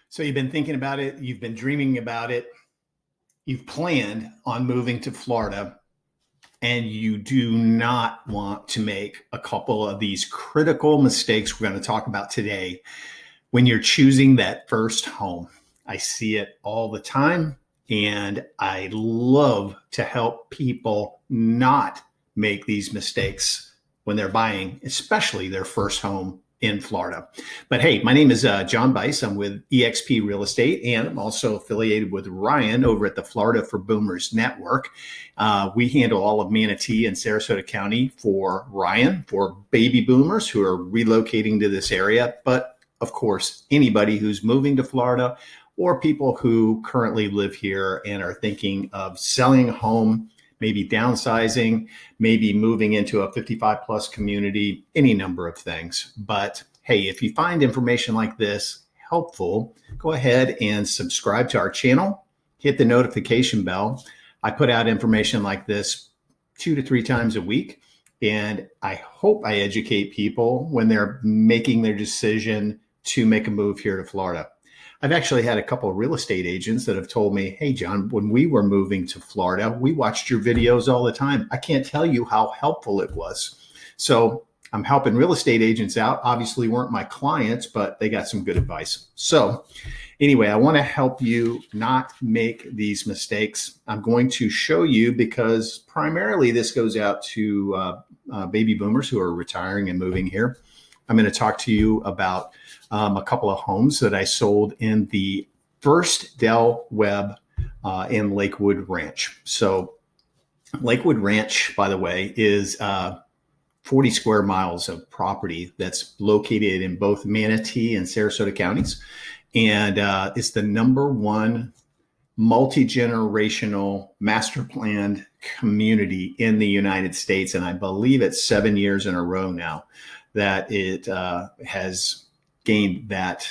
So you've been thinking about it, you've been dreaming about it, you've planned on moving to Florida, and you do not want to make a couple of these critical mistakes we're going to talk about today when you're choosing that first home. I see it all the time, and I love to help people not make these mistakes when they're buying, especially their first home in Florida. But hey, my name is John Bice. I'm with eXp Real Estate, and I'm also affiliated with Ryan over at the Florida for Boomers Network. We handle all of Manatee and Sarasota County for Ryan, for baby boomers who are relocating to this area. But of course, anybody who's moving to Florida or people who currently live here and are thinking of selling a home, maybe downsizing, maybe moving into a 55 plus community, any number of things. But hey, if you find information like this helpful, go ahead and subscribe to our channel, hit the notification bell. I put out information like this 2 to 3 times a week, and I hope I educate people when they're making their decision to make a move here to Florida. I've actually had a couple of real estate agents that have told me, hey, John, when we were moving to Florida, we watched your videos all the time. I can't tell you how helpful it was. So I'm helping real estate agents out. Obviously weren't my clients, but they got some good advice. So anyway, I want to help you not make these mistakes. I'm going to show you, because primarily this goes out to baby boomers who are retiring and moving here. I'm going to talk to you about a couple of homes that I sold in the first Del Webb in Lakewood Ranch. So Lakewood Ranch, by the way, is 40 square miles of property that's located in both Manatee and Sarasota counties. And it's the #1 multi-generational master planned community in the United States. And I believe it's 7 years in a row now that it has gained that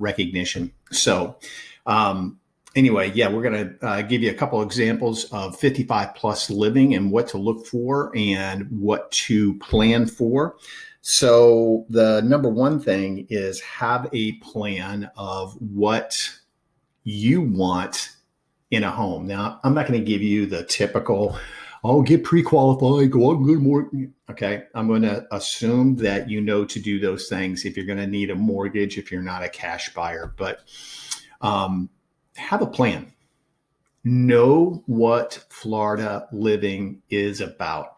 recognition. So anyway, yeah, we're going to give you a couple examples of 55 plus living and what to look for and what to plan for. So the #1 thing is have a plan of what you want in a home. Now, I'm not going to give you the typical, oh, get pre-qualified, go on good mortgage. Okay, I'm going to assume that you know to do those things if you're going to need a mortgage, if you're not a cash buyer. But have a plan. Know what Florida living is about.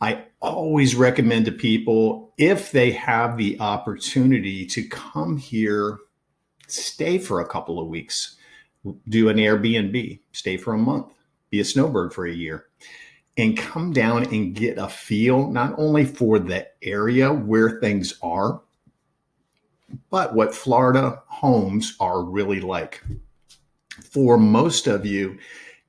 I always recommend to people, if they have the opportunity to come here, stay for a couple of weeks, do an Airbnb, stay for a month, be a snowbird for a year, and come down and get a feel not only for the area where things are, but what Florida homes are really like. For most of you,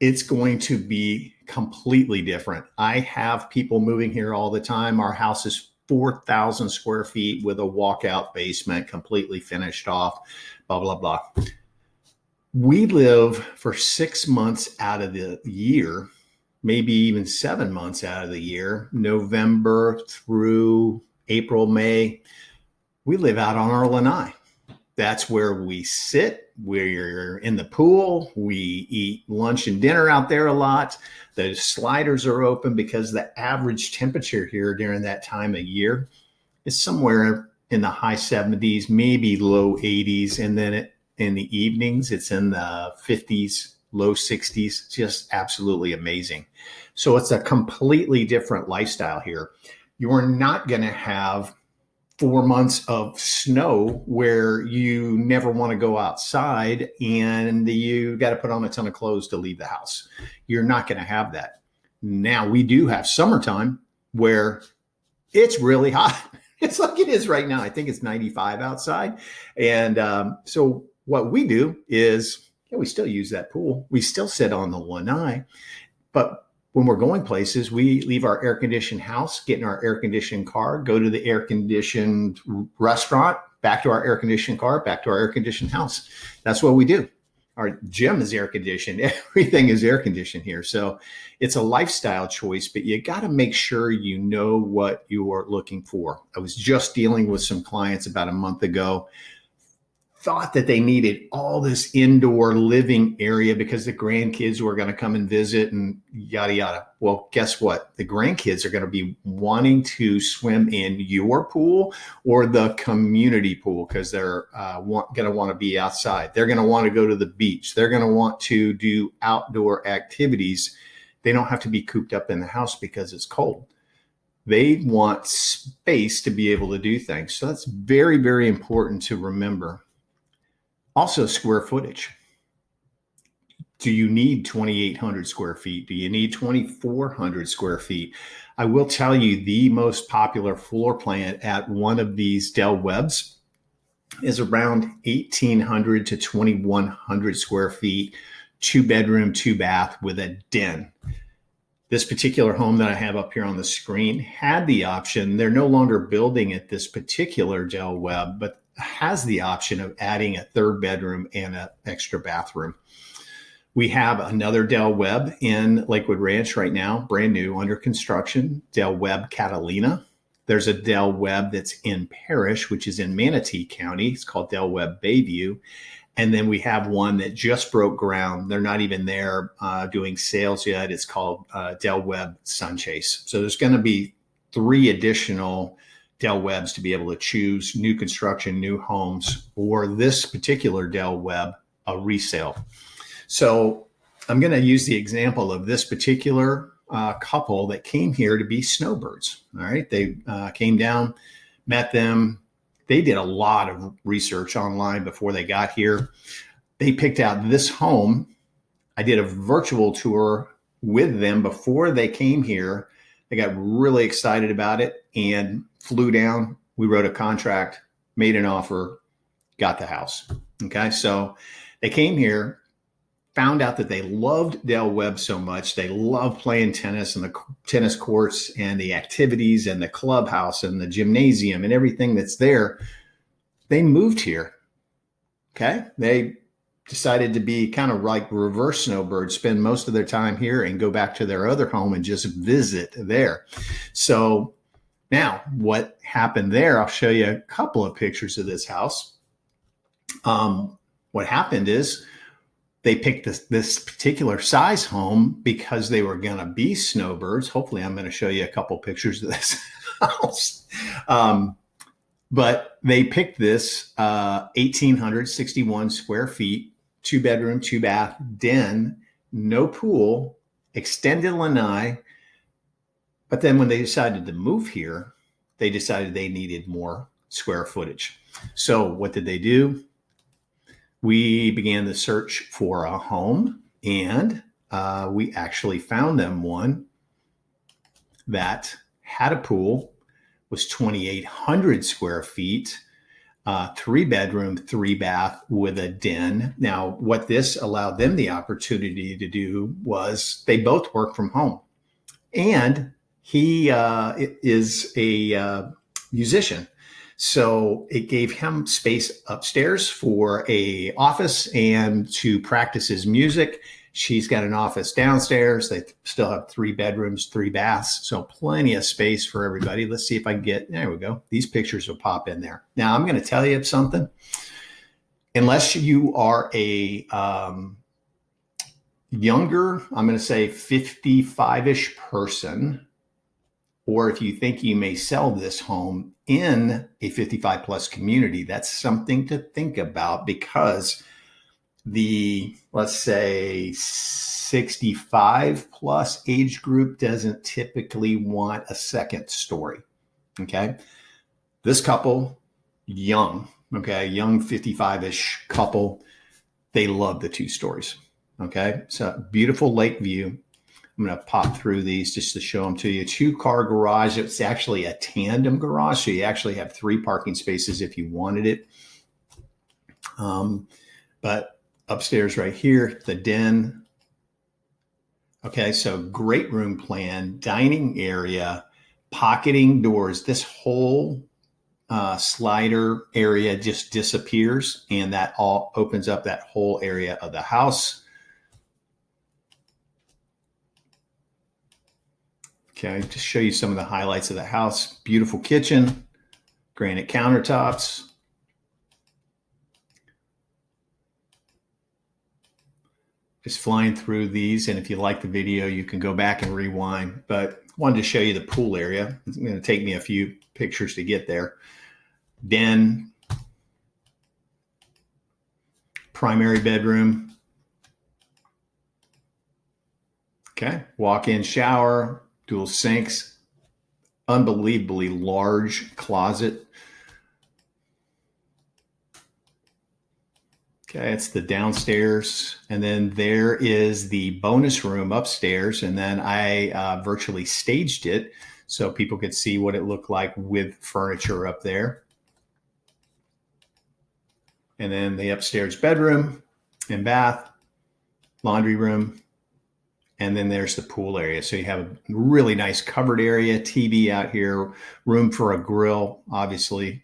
it's going to be completely different. I have people moving here all the time. Our house is 4,000 square feet with a walkout basement, completely finished off, blah, blah, blah. We live for 6 months out of the year, maybe even 7 months out of the year, November through April, May. We live out on our lanai. That's where we sit. We're in the pool. We eat lunch and dinner out there a lot. The sliders are open because the average temperature here during that time of year is somewhere in the high 70s, maybe low 80s. And then in the evenings, it's in the 50s, low 60s, just absolutely amazing. So it's a completely different lifestyle here. You're not going to have 4 months of snow where you never want to go outside and you got to put on a ton of clothes to leave the house. You're not going to have that. Now we do have summertime where it's really hot. It's like it is right now. I think it's 95 outside. And so what we do is, we still use that pool. We still sit on the lanai, but when we're going places, we leave our air-conditioned house, get in our air-conditioned car, go to the air-conditioned restaurant, back to our air-conditioned car, back to our air-conditioned house. That's what we do. Our gym is air-conditioned. Everything is air-conditioned here. So it's a lifestyle choice, but you got to make sure you know what you are looking for. I was just dealing with some clients about a month ago. thought that they needed all this indoor living area because the grandkids were going to come and visit and yada, yada. Well, guess what? The grandkids are going to be wanting to swim in your pool or the community pool because they're going to want to be outside. They're going to want to go to the beach. They're going to want to do outdoor activities. They don't have to be cooped up in the house because it's cold. They want space to be able to do things. So that's very, very important to remember. Also, square footage. Do you need 2,800 square feet? Do you need 2,400 square feet? I will tell you the most popular floor plan at one of these Del Webbs is around 1,800 to 2,100 square feet, 2-bedroom, 2-bath with a den. This particular home that I have up here on the screen had the option. They're no longer building at this particular Del Webb, but has the option of adding a 3rd bedroom and an extra bathroom. We have another Del Webb in Lakewood Ranch right now, brand new, under construction, Del Webb Catalina. There's a Del Webb that's in Parrish, which is in Manatee County. It's called Del Webb Bayview. And then we have one that just broke ground. They're not even there doing sales yet. It's called Del Webb Sunchase. So there's going to be 3 additional Del Webbs to be able to choose new construction, new homes, or this particular Del Webb, a resale. So I'm going to use the example of this particular couple that came here to be snowbirds. All right. They came down, met them. They did a lot of research online before they got here. They picked out this home. I did a virtual tour with them before they came here. They got really excited about it and flew down. We wrote a contract, made an offer, got the house. Okay. So they came here, found out that they loved Del Webb so much. They love playing tennis and the tennis courts and the activities and the clubhouse and the gymnasium and everything that's there. They moved here. Okay. They decided to be kind of like reverse snowbirds, spend most of their time here and go back to their other home and just visit there. So now what happened there, I'll show you a couple of pictures of this house. What happened is they picked this particular size home because they were going to be snowbirds. Hopefully I'm going to show you a couple of pictures of this house. But they picked this 1,861 square feet, 2-bedroom, 2-bath den, no pool, extended lanai. But then when they decided to move here, they decided they needed more square footage. So what did they do? We began the search for a home, and we actually found them one that had a pool, was 2,800 square feet, 3-bedroom, 3-bath with a den. Now, what this allowed them the opportunity to do was they both work from home. And he is a musician. So it gave him space upstairs for a office and to practice his music. She's got an office downstairs. They still have 3 bedrooms, 3 baths. So plenty of space for everybody. Let's see if I can there we go. These pictures will pop in there. Now I'm going to tell you something. Unless you are a younger, I'm going to say 55-ish person, or if you think you may sell this home in a 55 plus community, that's something to think about, because the, let's say 65 plus age group doesn't typically want a second story. Okay. This couple, young 55-ish couple, they love the 2 stories. Okay. So beautiful lake view. I'm going to pop through these just to show them to you. 2-car garage. It's actually a tandem garage. So you actually have 3 parking spaces if you wanted it. But upstairs right here, the den. Okay, so great room plan, dining area, pocketing doors. This whole slider area just disappears, and that all opens up that whole area of the house. Okay, just show you some of the highlights of the house. Beautiful kitchen, granite countertops, just flying through these. And if you like the video, you can go back and rewind. But I wanted to show you the pool area. It's going to take me a few pictures to get there. Den, primary bedroom. Okay, walk-in shower, dual sinks, unbelievably large closet. Okay, it's the downstairs, and then there is the bonus room upstairs, and then I virtually staged it so people could see what it looked like with furniture up there. And then the upstairs bedroom and bath, laundry room, and then there's the pool area. So you have a really nice covered area, TV out here, room for a grill, obviously.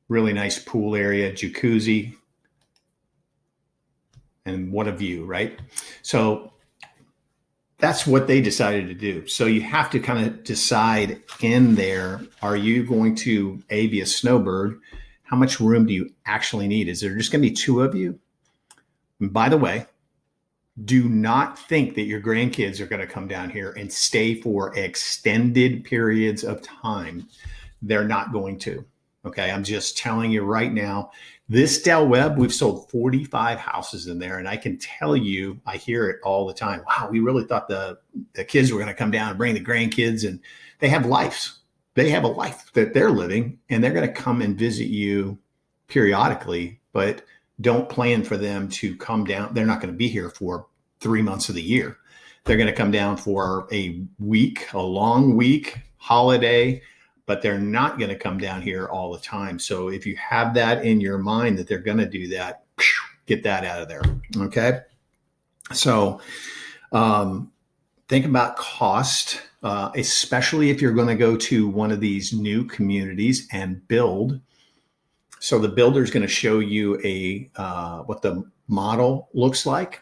Really nice pool area, jacuzzi, and what a view, right? So that's what they decided to do. So you have to kind of decide in there, are you going to be a snowbird? How much room do you actually need? Is there just going to be two of you? And by the way, do not think that your grandkids are going to come down here and stay for extended periods of time. They're not going to. Okay, I'm just telling you right now, this Del Webb, we've sold 45 houses in there. And I can tell you, I hear it all the time. Wow, we really thought the kids were going to come down and bring the grandkids, and they have lives. They have a life that they're living, and they're going to come and visit you periodically, but don't plan for them to come down. They're not going to be here for 3 months of the year. They're going to come down for a week, a long week, holiday, but they're not going to come down here all the time. So if you have that in your mind that they're going to do that, get that out of there. Okay. So think about cost, especially if you're going to go to one of these new communities and build. So the builder is going to show you what the model looks like.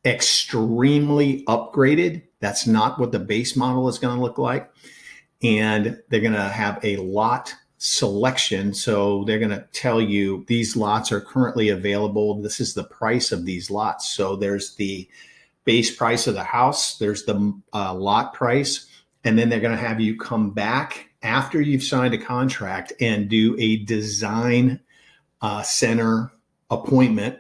Extremely upgraded. That's not what the base model is going to look like. And they're going to have a lot selection. So they're going to tell you these lots are currently available. This is the price of these lots. So there's the base price of the house. There's the lot price. And then they're going to have you come back after you've signed a contract and do a design center appointment.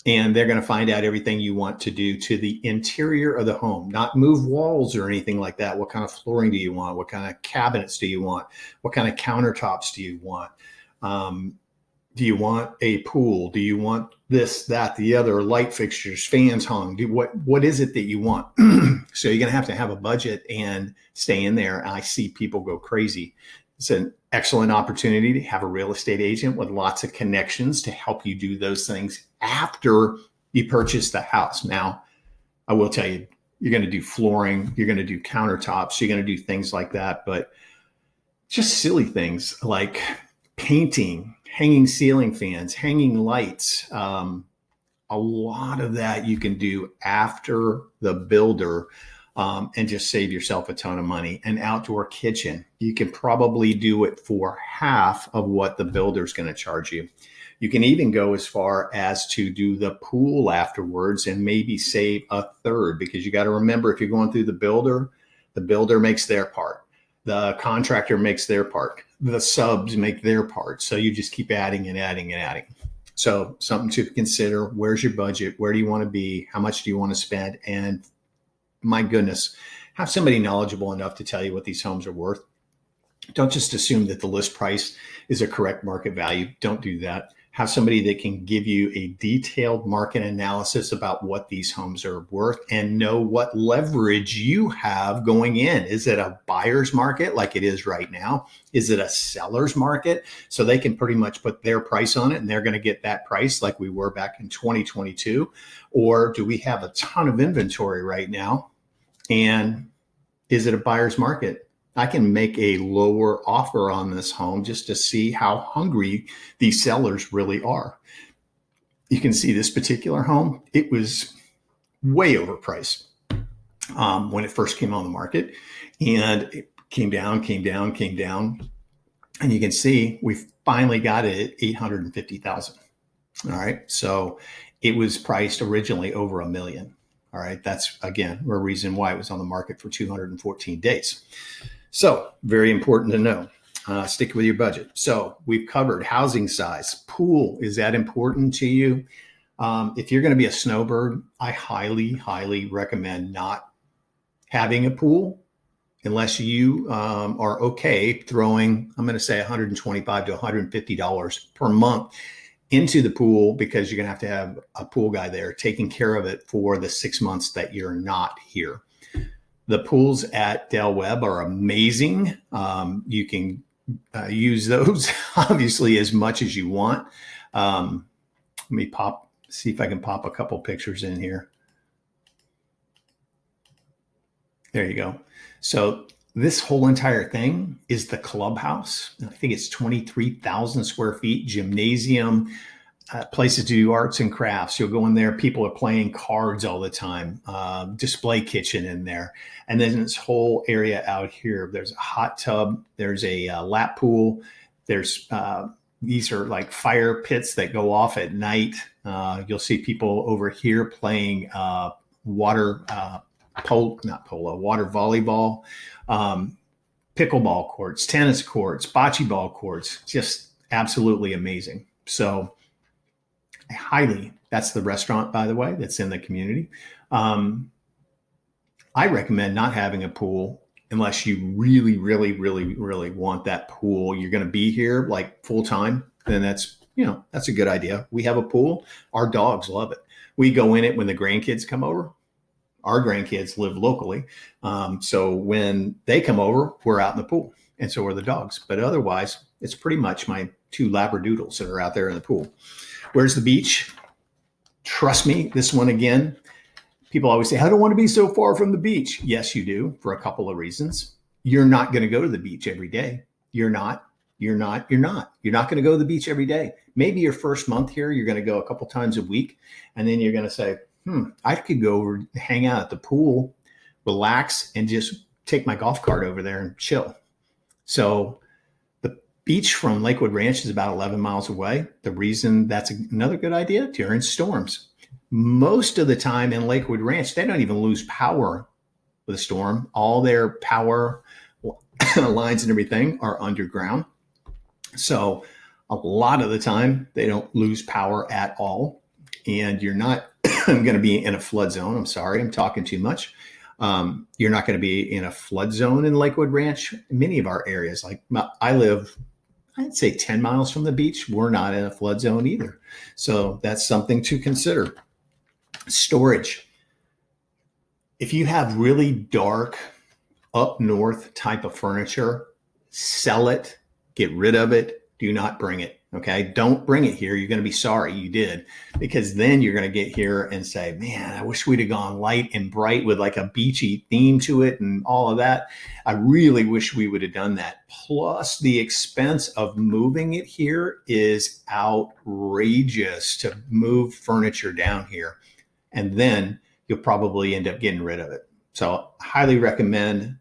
And they're going to find out everything you want to do to the interior of the home, not move walls or anything like that. What kind of flooring do you want? What kind of cabinets do you want? What kind of countertops do you want? Do you want a pool? Do you want this, that, the other, light fixtures, fans hung? What is it that you want? So you're going to have a budget and stay in there. And I see people go crazy. It's an excellent opportunity to have a real estate agent with lots of connections to help you do those things after you purchase the house. Now, I will tell you, you're going to do flooring, you're going to do countertops, you're going to do things like that, but just silly things like painting, hanging ceiling fans, hanging lights. A lot of that you can do after the builder. And just save yourself a ton of money. An outdoor kitchen, you can probably do it for half of what the builder's going to charge you. You can even go as far as to do the pool afterwards and maybe save a third, because you got to remember, if you're going through the builder makes their part. The contractor makes their part. The subs make their part. So you just keep adding and adding and adding. So something to consider. Where's your budget? Where do you want to be? How much do you want to spend? And my goodness, have somebody knowledgeable enough to tell you what these homes are worth. Don't just assume that the list price is a correct market value. Don't do that. Have somebody that can give you a detailed market analysis about what these homes are worth and know what leverage you have going in. Is it a buyer's market like it is right now? Is it a seller's market? So they can pretty much put their price on it and they're going to get that price like we were back in 2022. Or do we have a ton of inventory right now? And is it a buyer's market? I can make a lower offer on this home just to see how hungry these sellers really are. You can see this particular home, it was way overpriced when it first came on the market, and it came down. And you can see we finally got it at $850,000. All right. So it was priced originally over $1 million. All right. That's, again, a reason why it was on the market for 214 days. So very important to know. Stick with your budget. So we've covered housing size. Pool, is that important to you? If you're going to be a snowbird, I highly, highly recommend not having a pool unless you are okay throwing, I'm going to say $125 to $150 per month into the pool, because you're going to have a pool guy there taking care of it for the 6 months that you're not here. The pools at Del Webb are amazing. You can use those obviously as much as you want. Let me see if I can pop a couple pictures in here. There you go. So this whole entire thing is the clubhouse. I think it's 23,000 square feet, gymnasium, places to do arts and crafts. You'll go in there, people are playing cards all the time, display kitchen in there. And then this whole area out here, there's a hot tub, there's a lap pool, there's these are like fire pits that go off at night. You'll see people over here playing water volleyball, pickleball courts, tennis courts, bocce ball courts, just absolutely amazing. So that's the restaurant, by the way, that's in the community. I recommend not having a pool unless you really, really, really, really want that pool. You're going to be here like full time, then that's a good idea. We have a pool. Our dogs love it. We go in it when the grandkids come over. Our grandkids live locally. So when they come over, we're out in the pool, and so are the dogs. But otherwise, it's pretty much my 2 Labradoodles that are out there in the pool. Where's the beach? Trust me, this one again, people always say, I don't want to be so far from the beach. Yes, you do, for a couple of reasons. You're not going to go to the beach every day. You're not going to go to the beach every day. Maybe your first month here, you're going to go a couple times a week. And then you're going to say, I could go over, hang out at the pool, relax, and just take my golf cart over there and chill. So the beach from Lakewood Ranch is about 11 miles away. The reason that's another good idea during storms. Most of the time in Lakewood Ranch, they don't even lose power with a storm. All their power lines and everything are underground. So a lot of the time they don't lose power at all. And you're not going to be in a flood zone. I'm sorry, I'm talking too much. You're not going to be in a flood zone in Lakewood Ranch. Many of our areas, like I live, I'd say 10 miles from the beach, we're not in a flood zone either. So that's something to consider. Storage. If you have really dark, up north type of furniture, sell it, get rid of it, do not bring it. Okay. Don't bring it here. You're going to be sorry you did, because then you're going to get here and say, man, I wish we'd have gone light and bright with like a beachy theme to it and all of that. I really wish we would have done that. Plus the expense of moving it here is outrageous to move furniture down here. And then you'll probably end up getting rid of it. So I highly recommend,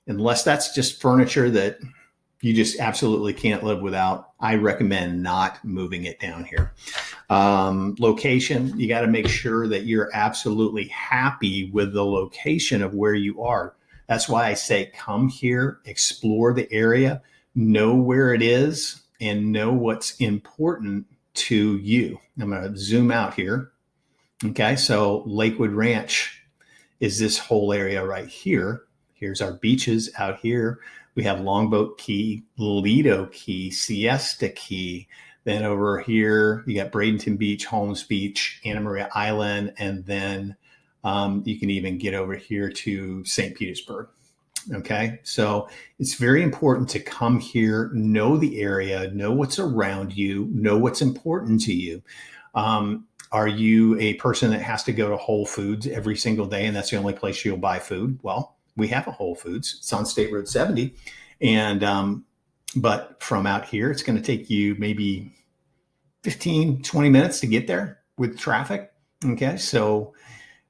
unless that's just furniture that you just absolutely can't live without, I recommend not moving it down here. Location, you got to make sure that you're absolutely happy with the location of where you are. That's why I say come here, explore the area, know where it is, and know what's important to you. I'm going to zoom out here. Okay, so Lakewood Ranch is this whole area right here. Here's our beaches out here. We have Longboat Key, Lido Key, Siesta Key. Then over here, you got Bradenton Beach, Holmes Beach, Anna Maria Island, and then you can even get over here to St. Petersburg. Okay, so it's very important to come here, know the area, know what's around you, know what's important to you. Are you a person that has to go to Whole Foods every single day and that's the only place you'll buy food? Well, we have a Whole Foods. It's on State Road 70. And, but from out here, it's going to take you maybe 15, 20 minutes to get there with traffic. Okay. So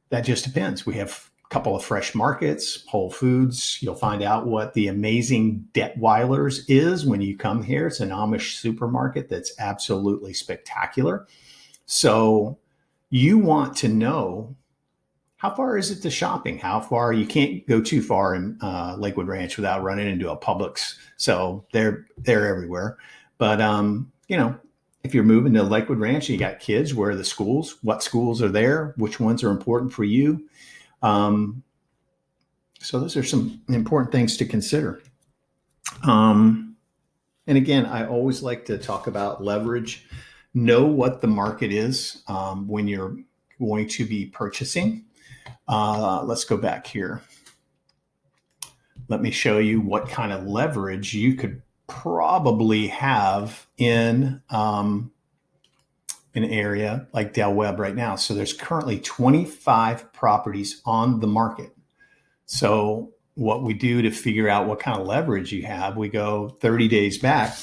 that just depends. We have couple of fresh markets, Whole Foods. You'll find out what the amazing Detweiler's is when you come here. It's an Amish supermarket that's absolutely spectacular. So you want to know, how far is it to shopping? How far? You can't go too far in Lakewood Ranch without running into a Publix. So they're everywhere. But, if you're moving to Lakewood Ranch, you got kids, where are the schools? What schools are there? Which ones are important for you? So those are some important things to consider. And again, I always like to talk about leverage. Know what the market is when you're going to be purchasing. Let's go back here. Let me show you what kind of leverage you could probably have in an area like Del Webb right now. So there's currently 25 properties on the market. So what we do to figure out what kind of leverage you have, we go 30 days back,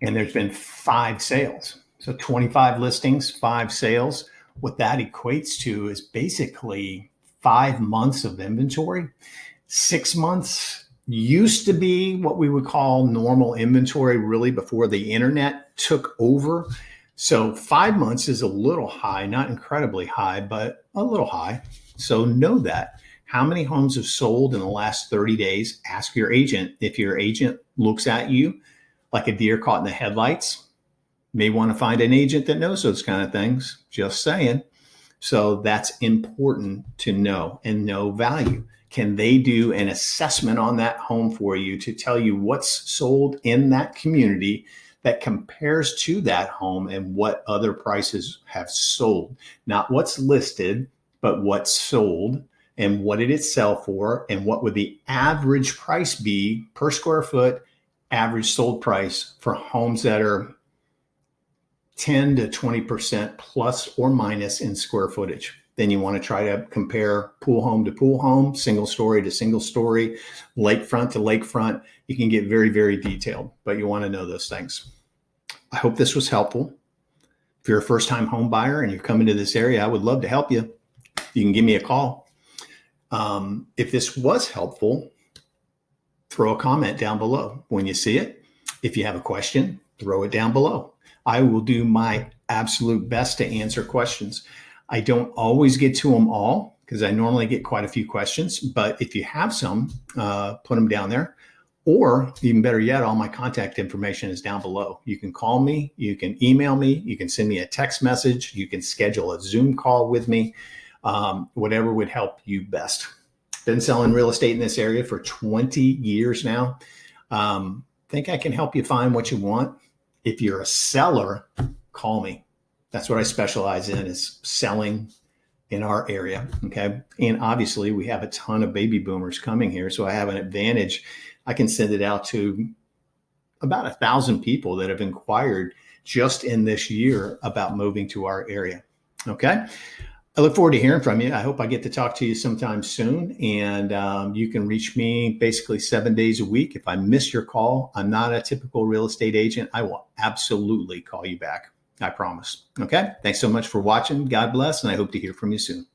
and there's been 5 sales. So 25 listings, 5 sales. What that equates to is basically 5 months of inventory. 6 months used to be what we would call normal inventory, really, before the internet took over. So 5 months is a little high, not incredibly high, but a little high. So know that. How many homes have sold in the last 30 days? Ask your agent. If your agent looks at you like a deer caught in the headlights, may want to find an agent that knows those kind of things. Just saying. So that's important to know, and know value. Can they do an assessment on that home for you to tell you what's sold in that community that compares to that home and what other prices have sold? Not what's listed, but what's sold, and what did it sell for, and what would the average price be per square foot, average sold price for homes that are 10 to 20% plus or minus in square footage. Then you want to try to compare pool home to pool home, single story to single story, lakefront to lakefront. You can get very, very detailed, but you want to know those things. I hope this was helpful. If you're a first-time home buyer and you're coming to this area, I would love to help you. You can give me a call. If this was helpful, throw a comment down below when you see it. If you have a question, throw it down below. I will do my absolute best to answer questions. I don't always get to them all because I normally get quite a few questions, but if you have some, put them down there. Or even better yet, all my contact information is down below. You can call me, you can email me, you can send me a text message, you can schedule a Zoom call with me, whatever would help you best. Been selling real estate in this area for 20 years now. Think I can help you find what you want. If you're a seller, call me. That's what I specialize in, is selling in our area. Okay. And obviously we have a ton of baby boomers coming here. So I have an advantage. I can send it out to about 1,000 people that have inquired just in this year about moving to our area. Okay. I look forward to hearing from you. I hope I get to talk to you sometime soon. And you can reach me basically 7 days a week. If I miss your call, I'm not a typical real estate agent. I will absolutely call you back. I promise. Okay. Thanks so much for watching. God bless. And I hope to hear from you soon.